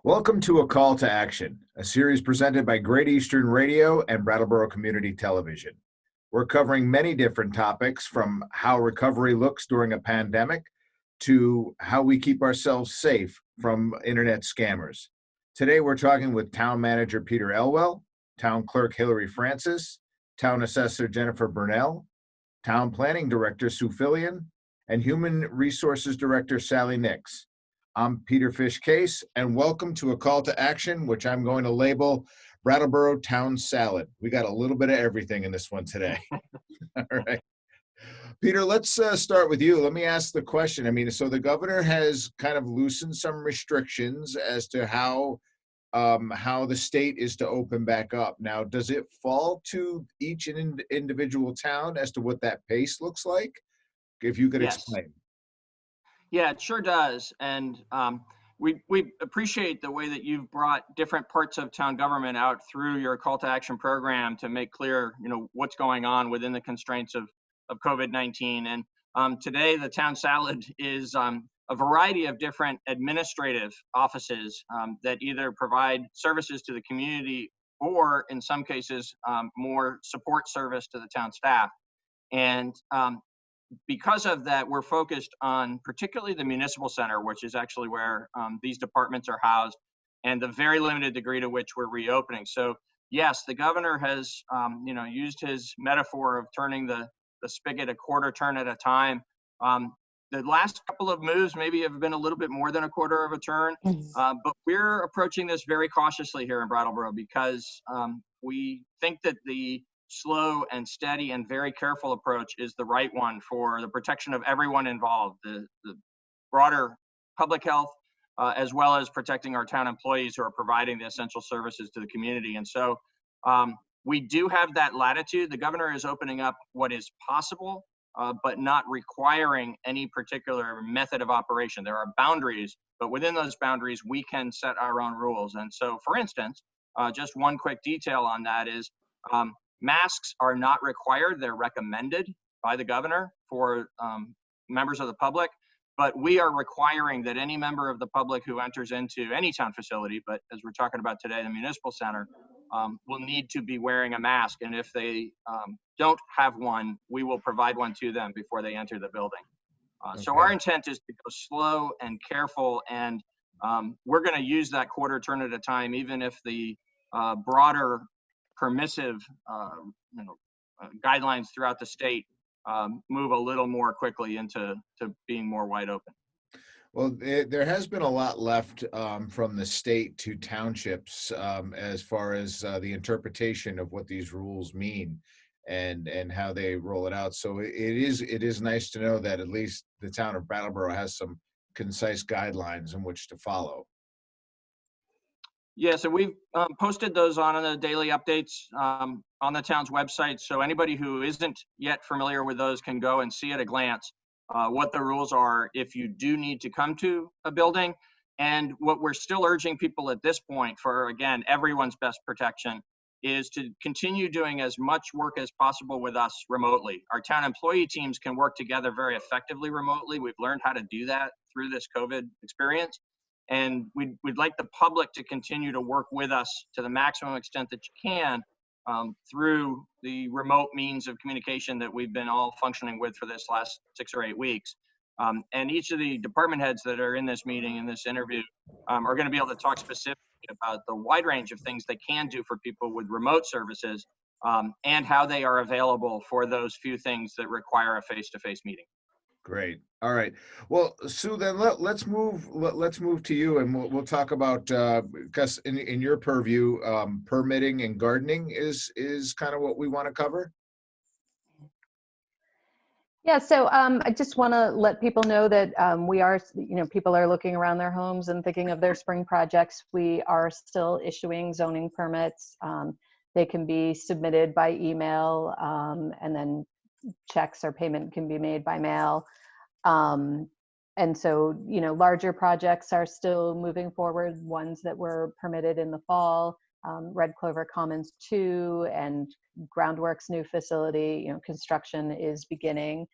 Welcome to A Call to Action, a series presented by Great Eastern Radio and Brattleboro Community Television. We're covering many different topics, from how recovery looks during a pandemic to how we keep ourselves safe from internet scammers. Today, we're talking with Town Manager Peter Elwell, Town Clerk Hilary Francis, Town Assessor Jenepher Burnell, Town Planning Director Sue Fillion, and Human Resources Director Sally Nix. I'm Peter Fish Case, and welcome to A Call to Action, which I'm going to label Brattleboro Town Salad. We got a little bit of everything in this one today. All right. Peter, let's start with you. Let me ask the question. So the governor has kind of loosened some restrictions as to how the state is to open back up. Now, does it fall to each individual town as to what that pace looks like? If you could explain. Yeah, it sure does. And we appreciate the way that you've brought different parts of town government out through your call to action program to make clear, what's going on within the constraints of COVID-19. And today, the town salad is a variety of different administrative offices that either provide services to the community or, in some cases, more support service to the town staff. And because of that, we're focused on particularly the municipal center, which is actually where these departments are housed, and the very limited degree to which we're reopening. So yes, the governor has used his metaphor of turning the spigot a quarter turn at a time. The last couple of moves maybe have been a little bit more than a quarter of a turn, but we're approaching this very cautiously here in Brattleboro because we think that the slow and steady and very careful approach is the right one for the protection of everyone involved, the broader public health, as well as protecting our town employees who are providing the essential services to the community. And so we do have that latitude. The governor is opening up what is possible, but not requiring any particular method of operation. There are boundaries, but within those boundaries, we can set our own rules. And so, for instance, just one quick detail on that is masks are not required. They're recommended by the governor for members of the public, but we are requiring that any member of the public who enters into any town facility, but as we're talking about today, the municipal center, will need to be wearing a mask. And if they don't have one, we will provide one to them before they enter the building. Okay. So our intent is to go slow and careful, and we're going to use that quarter turn at a time, even if the broader permissive guidelines throughout the state move a little more quickly into being more wide open. Well, there has been a lot left from the state to townships as far as the interpretation of what these rules mean and how they roll it out. So it is nice to know that at least the town of Brattleboro has some concise guidelines in which to follow. Yeah, so we've posted those on the daily updates on the town's website. So anybody who isn't yet familiar with those can go and see at a glance what the rules are if you do need to come to a building. And what we're still urging people at this point for, again, everyone's best protection is to continue doing as much work as possible with us remotely. Our town employee teams can work together very effectively remotely. We've learned how to do that through this COVID experience. And we'd like the public to continue to work with us to the maximum extent that you can through the remote means of communication that we've been all functioning with for this last 6 or 8 weeks. And each of the department heads that are in this meeting, in this interview, are going to be able to talk specifically about the wide range of things they can do for people with remote services and how they are available for those few things that require a face-to-face meeting. Great. All right. Well, Sue, then let's move to you, and we'll talk about because in your purview, permitting and gardening is kind of what we want to cover. Yeah. So I just want to let people know that we are, people are looking around their homes and thinking of their spring projects. We are still issuing zoning permits. They can be submitted by email, and then checks or payment can be made by mail. And so, larger projects are still moving forward, ones that were permitted in the fall, Red Clover Commons 2 and Groundworks new facility, construction is beginning.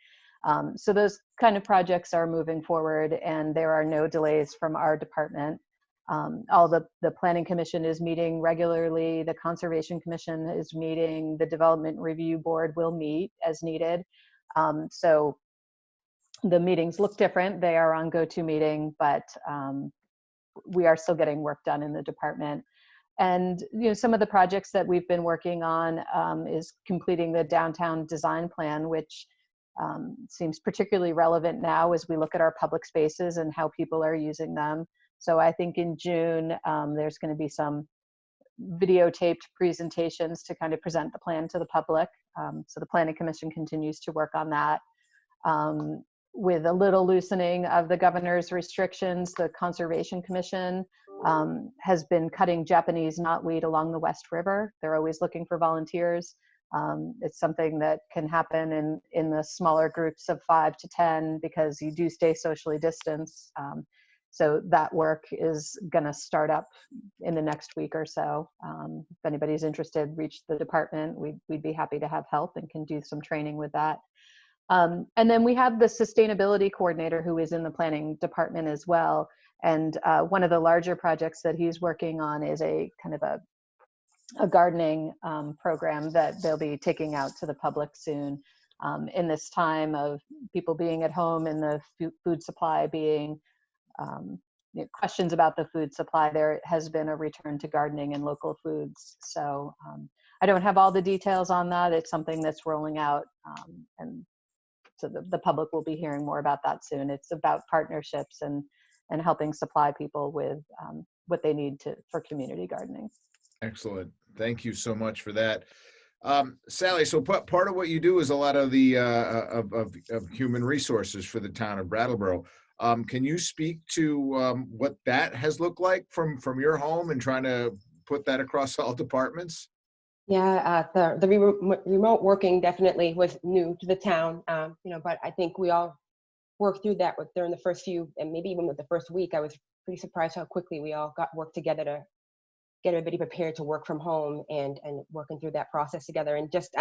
So those kind of projects are moving forward, and there are no delays from our department. All the Planning Commission is meeting regularly. The Conservation Commission is meeting. The Development Review Board will meet as needed. So the meetings look different. They are on GoToMeeting, but we are still getting work done in the department. And some of the projects that we've been working on is completing the downtown design plan, which seems particularly relevant now as we look at our public spaces and how people are using them. So I think in June, there's going to be some videotaped presentations to kind of present the plan to the public. So the Planning Commission continues to work on that. With a little loosening of the governor's restrictions, the Conservation Commission has been cutting Japanese knotweed along the West River. They're always looking for volunteers. It's something that can happen in the smaller groups of 5 to 10 because you do stay socially distanced. So that work is going to start up in the next week or so. If anybody's interested, reach the department. We'd be happy to have help and can do some training with that. And then we have the sustainability coordinator who is in the planning department as well. And one of the larger projects that he's working on is a kind of a gardening program that they'll be taking out to the public soon. In this time of people being at home and the food supply being questions about the food supply, there has been a return to gardening and local foods. So I don't have all the details on that. It's something that's rolling out, and so the public will be hearing more about that soon. It's about partnerships and helping supply people with what they need for community gardening. Excellent. Thank you so much for that. Sally, so part of what you do is a lot of the of human resources for the town of Brattleboro. Can you speak to what that has looked like from your home and trying to put that across all departments? Yeah, the remote working definitely was new to the town, but I think we all worked through that during the first few, and maybe even with the first week. I was pretty surprised how quickly we all got work together to get everybody prepared to work from home and working through that process together. And just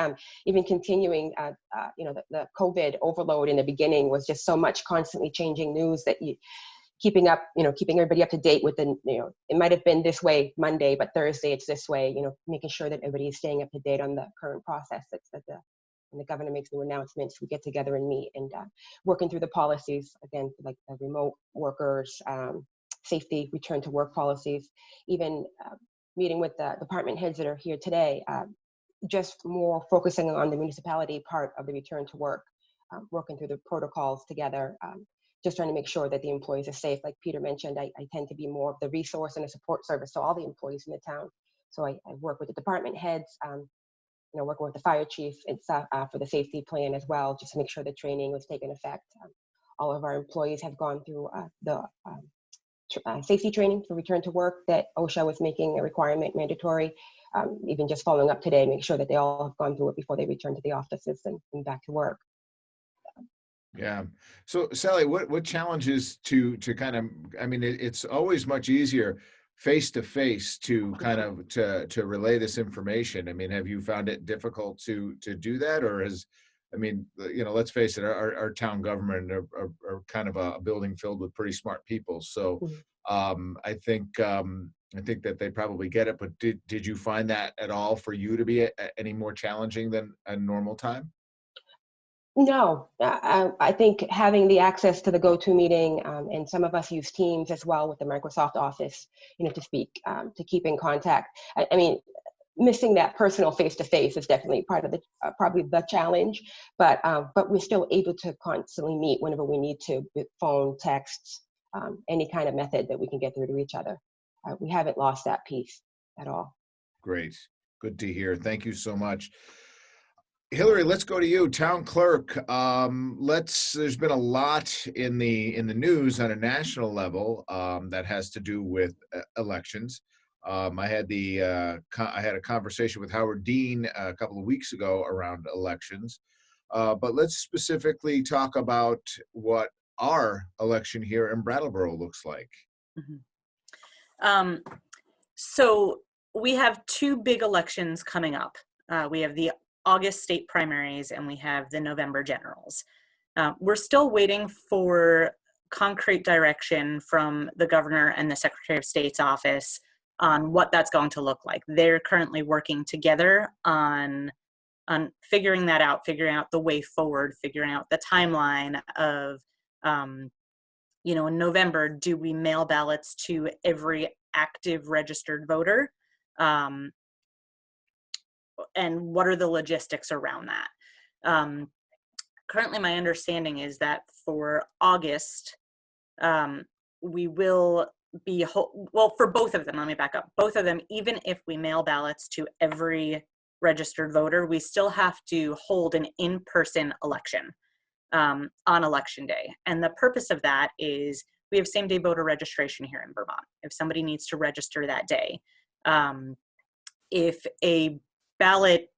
even continuing, the COVID overload in the beginning was just so much constantly changing news that keeping everybody up to date with it might have been this way Monday, but Thursday it's this way, making sure that everybody is staying up to date on the current process when the governor makes new announcements, we get together and meet and working through the policies, again, like the remote workers, safety, return to work policies, even meeting with the department heads that are here today, just more focusing on the municipality part of the return to work, working through the protocols together, just trying to make sure that the employees are safe. Like Peter mentioned, I tend to be more of the resource and a support service to all the employees in the town. So I work with the department heads, working with the fire chief and for the safety plan as well, just to make sure the training was taking effect. All of our employees have gone through the safety training for return to work that OSHA was making a requirement mandatory, even just following up today, make sure that they all have gone through it before they return to the offices and back to work. Yeah. So Sally, what challenges to kind of, it's always much easier face to face to kind of to relay this information. Have you found it difficult to do that, or let's face it, our town government are kind of a building filled with pretty smart people. So I think that they probably get it, but did you find that at all for you to be any more challenging than a normal time? No, I think having the access to the GoToMeeting, and some of us use Teams as well with the Microsoft Office, to speak, to keep in contact. Missing that personal face-to-face is definitely part of the probably the challenge, but we're still able to constantly meet whenever we need to, with phone, texts, any kind of method that we can get through to each other. We haven't lost that piece at all. Great, good to hear. Thank you so much. Hilary, let's go to you, town clerk. There's been a lot in the news on a national level that has to do with elections. I had a conversation with Howard Dean a couple of weeks ago around elections, but let's specifically talk about what our election here in Brattleboro looks like. Mm-hmm. So we have two big elections coming up. We have the August state primaries and we have the November generals. We're still waiting for concrete direction from the governor and the Secretary of State's office on what that's going to look like. They're currently working together on figuring that out, figuring out the way forward, figuring out the timeline of, in November, do we mail ballots to every active registered voter? And what are the logistics around that? Currently, my understanding is that for August, we will be, for both of them, let me back up. Both of them, even if we mail ballots to every registered voter, we still have to hold an in-person election on election day. And the purpose of that is we have same-day voter registration here in Vermont. If somebody needs to register that day, if a ballot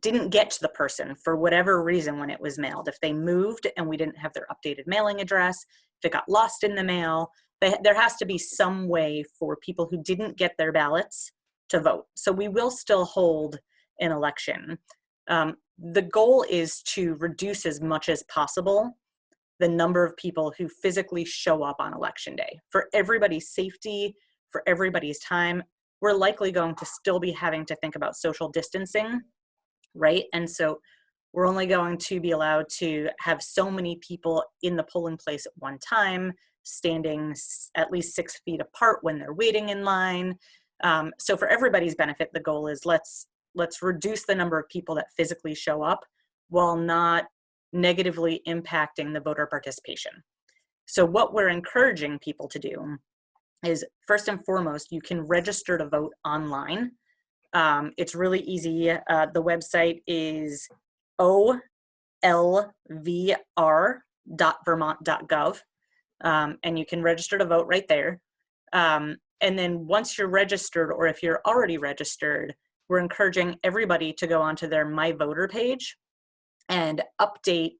didn't get to the person for whatever reason when it was mailed, if they moved and we didn't have their updated mailing address, if it got lost in the mail, there has to be some way for people who didn't get their ballots to vote. So we will still hold an election. The goal is to reduce as much as possible the number of people who physically show up on election day. For everybody's safety, for everybody's time, we're likely going to still be having to think about social distancing, right? And so we're only going to be allowed to have so many people in the polling place at one time, standing at least 6 feet apart when they're waiting in line. So for everybody's benefit, the goal is let's reduce the number of people that physically show up while not negatively impacting the voter participation. So what we're encouraging people to do is, first and foremost, you can register to vote online. It's really easy. The website is olvr.vermont.gov, and you can register to vote right there. And then once you're registered, or if you're already registered, we're encouraging everybody to go onto their My Voter page and update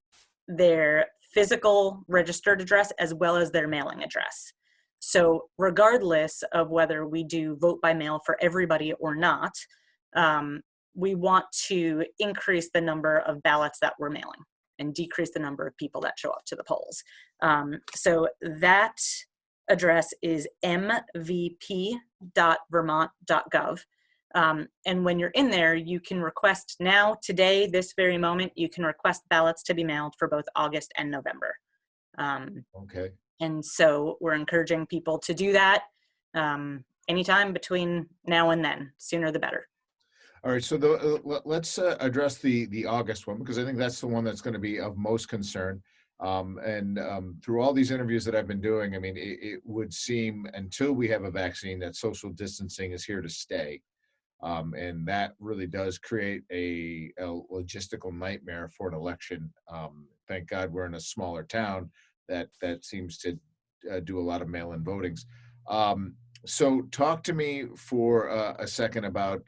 their physical registered address as well as their mailing address. So regardless of whether we do vote by mail for everybody or not, we want to increase the number of ballots that we're mailing and decrease the number of people that show up to the polls. So that address is mvp.vermont.gov. And when you're in there, you can request now, today, this very moment, you can request ballots to be mailed for both August and November. Okay. And so we're encouraging people to do that anytime between now and then, sooner the better. All right, so let's address the August one, because I think that's the one that's going to be of most concern. Through all these interviews that I've been doing, I mean, it would seem, until we have a vaccine, that social distancing is here to stay. And that really does create a logistical nightmare for an election. Thank God we're in a smaller town that seems to do a lot of mail-in votings. So talk to me for a second about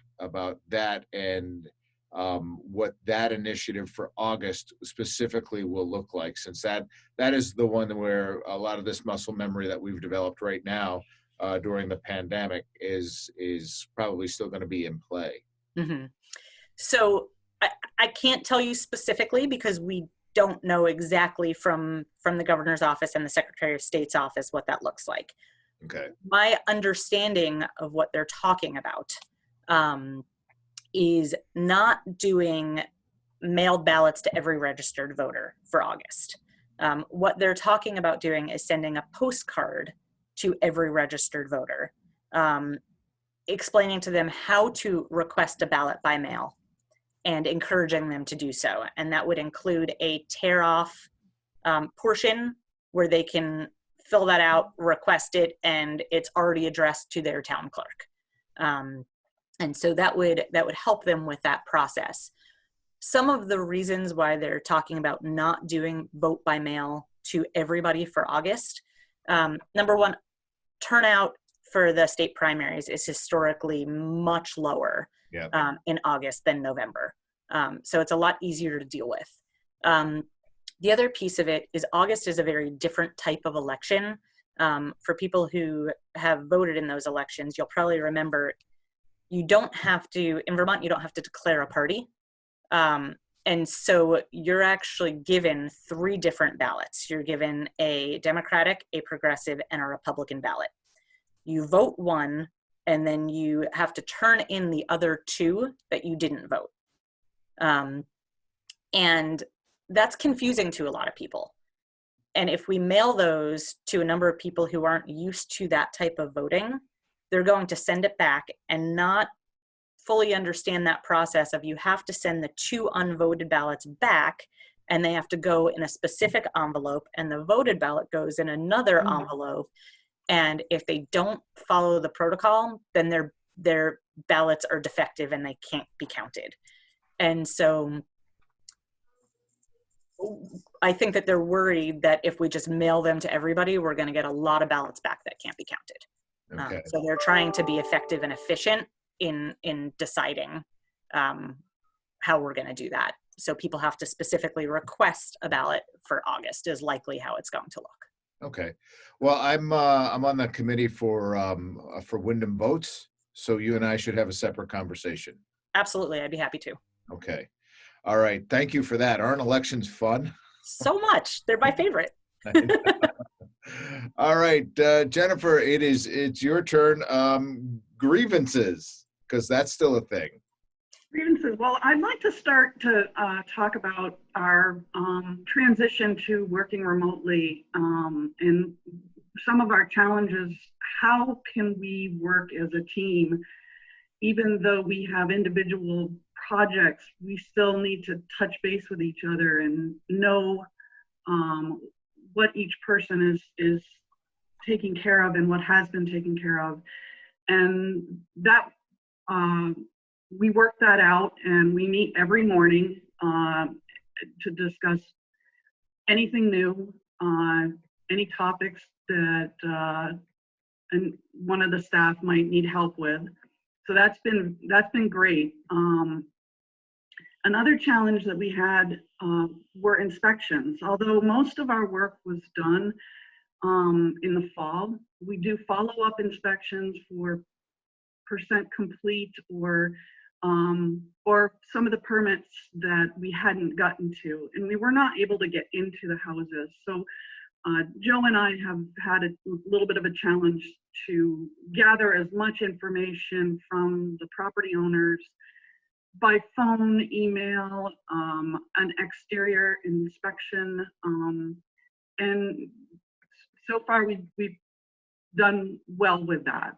that and what that initiative for August specifically will look like, since that is the one where a lot of this muscle memory that we've developed right now during the pandemic is probably still going to be in play. Mm-hmm. So I can't tell you specifically because we don't know exactly from the governor's office and the Secretary of State's office what that looks like. Okay. My understanding of what they're talking about is not doing mailed ballots to every registered voter for August. What they're talking about doing is sending a postcard to every registered voter, explaining to them how to request a ballot by mail and encouraging them to do so. And that would include a tear-off portion where they can fill that out, request it, and it's already addressed to their town clerk. And so that would help them with that process. Some of the reasons why they're talking about not doing vote by mail to everybody for August, number one, turnout for the state primaries is historically much lower in August than November. So it's a lot easier to deal with. The other piece of it is August is a very different type of election. For people who have voted in those elections, you'll probably remember in Vermont, you don't have to declare a party. And so you're actually given 3 different ballots. You're given a Democratic, a Progressive, and a Republican ballot. You vote one, and then you have to turn in the other 2 that you didn't vote. And that's confusing to a lot of people. And if we mail those to a number of people who aren't used to that type of voting, they're going to send it back and not fully understand that process of you have to send the 2 unvoted ballots back, and they have to go in a specific envelope, and the voted ballot goes in another envelope. And if they don't follow the protocol, then their ballots are defective and they can't be counted. And so I think that they're worried that if we just mail them to everybody, we're going to get a lot of ballots back that can't be counted. Okay. So they're trying to be effective and efficient in deciding how we're going to do that. So people have to specifically request a ballot for August is likely how it's going to look. Okay. Well, I'm on the committee for Wyndham Votes, so you and I should have a separate conversation. Absolutely, I'd be happy to. Okay. All right. Thank you for that. Aren't elections fun? So much. They're my favorite. All right, Jenepher, it's your turn. Grievances, because that's still a thing. Grievances. Well, I'd like to start to talk about our transition to working remotely and some of our challenges. How can we work as a team? Even though we have individual projects, we still need to touch base with each other and know what each person is taking care of and what has been taken care of. And that we work that out, and we meet every morning to discuss anything new, any topics that and one of the staff might need help with. So that's been great. Another challenge that we had were inspections. Although most of our work was done in the fall, we do follow-up inspections for percent complete or some of the permits that we hadn't gotten to, and we were not able to get into the houses. So Joe and I have had a little bit of a challenge to gather as much information from the property owners by phone, email, an exterior inspection, and so far we've done well with that.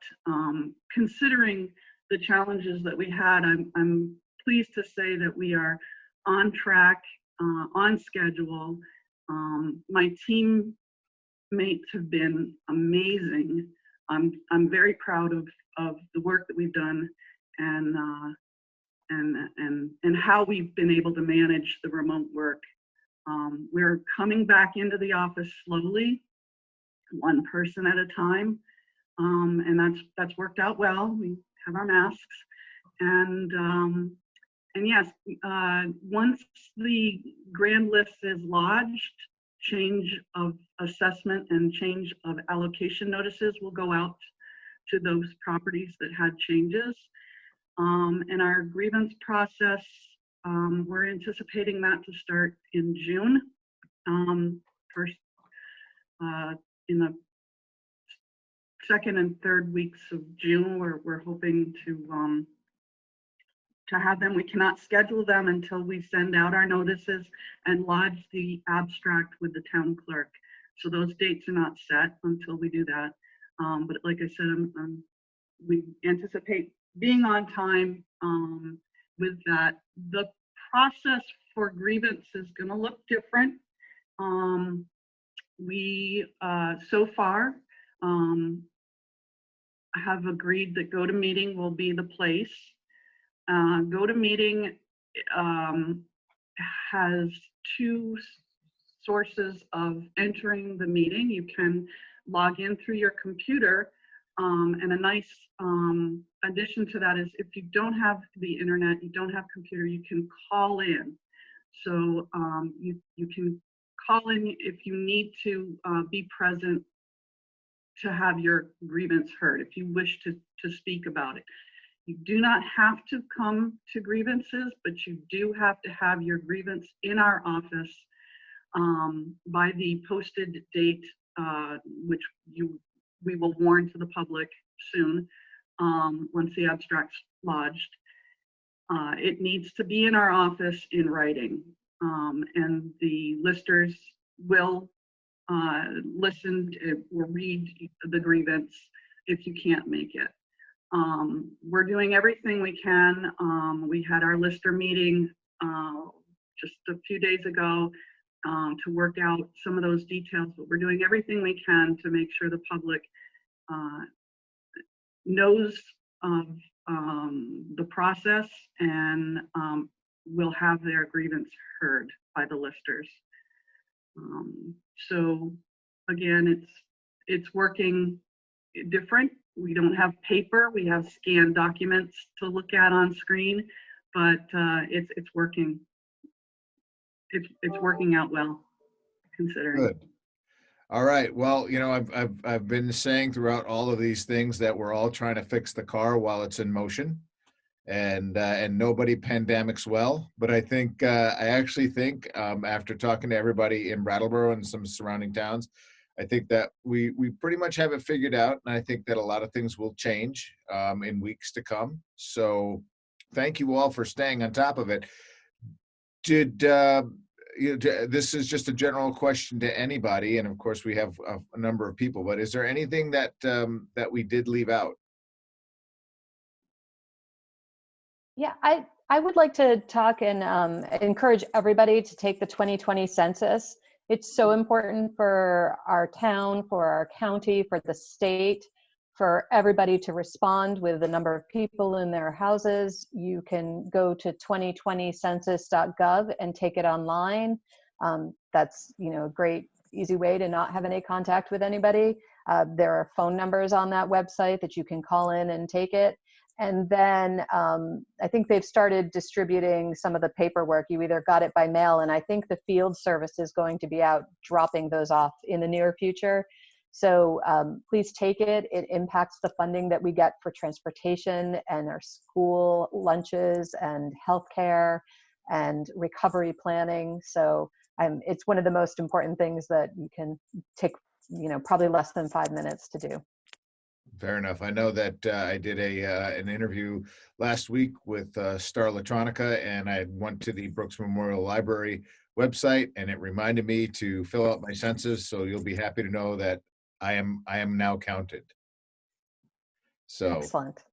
Considering the challenges that we had, I'm pleased to say that we are on track, on schedule. My teammates have been amazing. I'm very proud of the work that we've done and how we've been able to manage the remote work. We're coming back into the office slowly, one person at a time, and that's worked out well. We have our masks, and yes, once the grand list is lodged, change of assessment and change of allocation notices will go out to those properties that had changes. And our grievance process, we're anticipating that to start in June. First, in the second and third weeks of June, we're hoping to have them. We cannot schedule them until we send out our notices and lodge the abstract with the town clerk. So those dates are not set until we do that. But like I said, we anticipate being on time with that. The process for grievance is going to look different. We so far have agreed that GoToMeeting will be the place. GoToMeeting has 2 sources of entering the meeting. You can log in through your computer, and a nice addition to that is if you don't have the internet, you don't have computer, you can call in. So you can call in if you need to be present to have your grievance heard, if you wish to speak about it. You do not have to come to grievances, but you do have to have your grievance in our office by the posted date, which we will warn to the public soon once the abstract's lodged. It needs to be in our office in writing, and the listers will listen or read the grievance if you can't make it. We're doing everything we can. We had our lister meeting just a few days ago to work out some of those details, but we're doing everything we can to make sure the public knows of the process and will have their grievance heard by the listers. So again, it's working different. We don't have paper, we have scanned documents to look at on screen, but it's working. It's working out well, considering. Good. All right. Well, you know, I've been saying throughout all of these things that we're all trying to fix the car while it's in motion, and nobody pandemics well. But I think I actually think after talking to everybody in Brattleboro and some surrounding towns, I think that we pretty much have it figured out, and I think that a lot of things will change in weeks to come. So, thank you all for staying on top of it. This is just a general question to anybody, and of course we have a number of people, but is there anything that that we did leave out? Yeah, I would like to talk and encourage everybody to take the 2020 census. It's so important for our town, for our county, for the state, for everybody to respond with the number of people in their houses. You can go to 2020census.gov and take it online. That's, you know, a great, easy way to not have any contact with anybody. There are phone numbers on that website that you can call in and take it. And then I think they've started distributing some of the paperwork. You either got it by mail, and I think the field service is going to be out dropping those off in the near future. So please take it. It impacts the funding that we get for transportation and our school lunches and healthcare and recovery planning. So it's one of the most important things that you can take, you know, probably less than 5 minutes to do. Fair enough. I know that I did an interview last week with Star Electronica, and I went to the Brooks Memorial Library website, and it reminded me to fill out my census. So you'll be happy to know that I am now counted. So Excellent.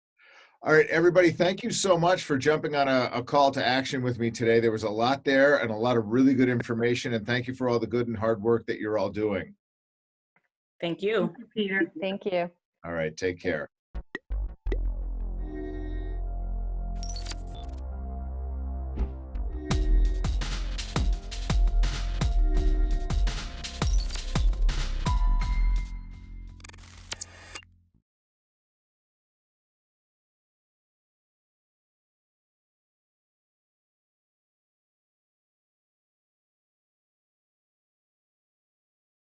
All right, everybody, thank you so much for jumping on a call to action with me today. There was a lot there and a lot of really good information, and thank you for all the good and hard work that you're all doing. Thank you. Thank you, Peter. Thank you. All right, take care.